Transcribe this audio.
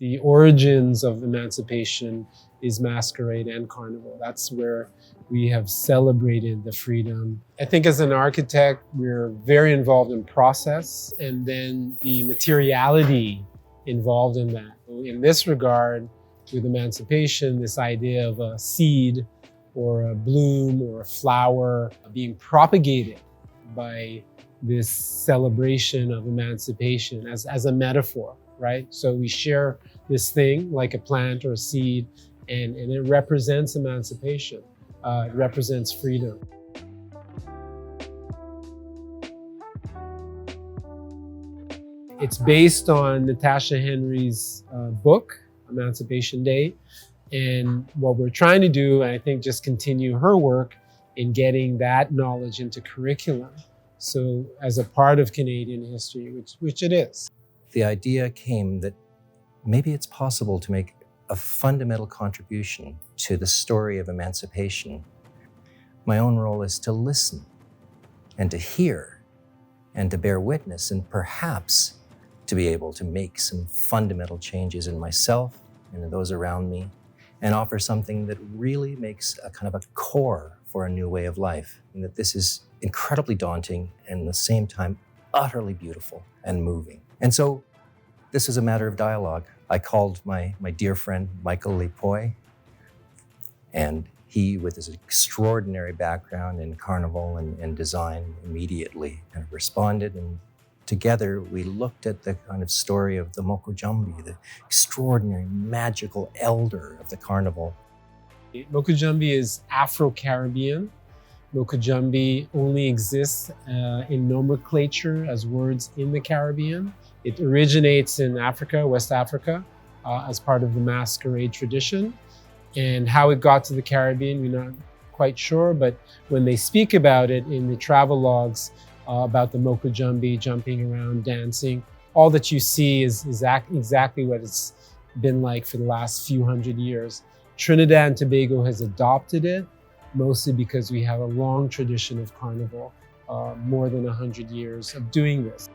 The origins of emancipation is masquerade and carnival. That's where we have celebrated the freedom. I think as an architect, we're very involved in process and then the materiality involved in that. In this regard, with emancipation, this idea of a seed or a bloom or a flower being propagated by this celebration of emancipation as a metaphor, right? So we share this thing like a plant or a seed, and it represents emancipation. It represents freedom. It's based on Natasha Henry's book, Emancipation Day. And what we're trying to do, I think, just continue her work in getting that knowledge into curriculum. So as a part of Canadian history, which it is. The idea came that maybe it's possible to make a fundamental contribution to the story of emancipation. My own role is to listen and to hear and to bear witness and perhaps to be able to make some fundamental changes in myself and in those around me and offer something that really makes a kind of a core for a new way of life. And that this is incredibly daunting and at the same time utterly beautiful and moving. And so this is a matter of dialogue. I called my dear friend Michael Lepoy, and he, with his extraordinary background in carnival and design, immediately kind of responded. And together we looked at the kind of story of the Mokojumbi, the extraordinary magical elder of the carnival. Mokojumbi is Afro-Caribbean. Mokojumbi only exists in nomenclature as words in the Caribbean. It originates in Africa, West Africa, as part of the masquerade tradition. And how it got to the Caribbean, we're not quite sure, but when they speak about it in the travel logs about the Mokojumbi jumping around, dancing, all that you see is exactly what it's been like for the last few hundred years. Trinidad and Tobago has adopted it, mostly because we have a long tradition of carnival, more than 100 years of doing this.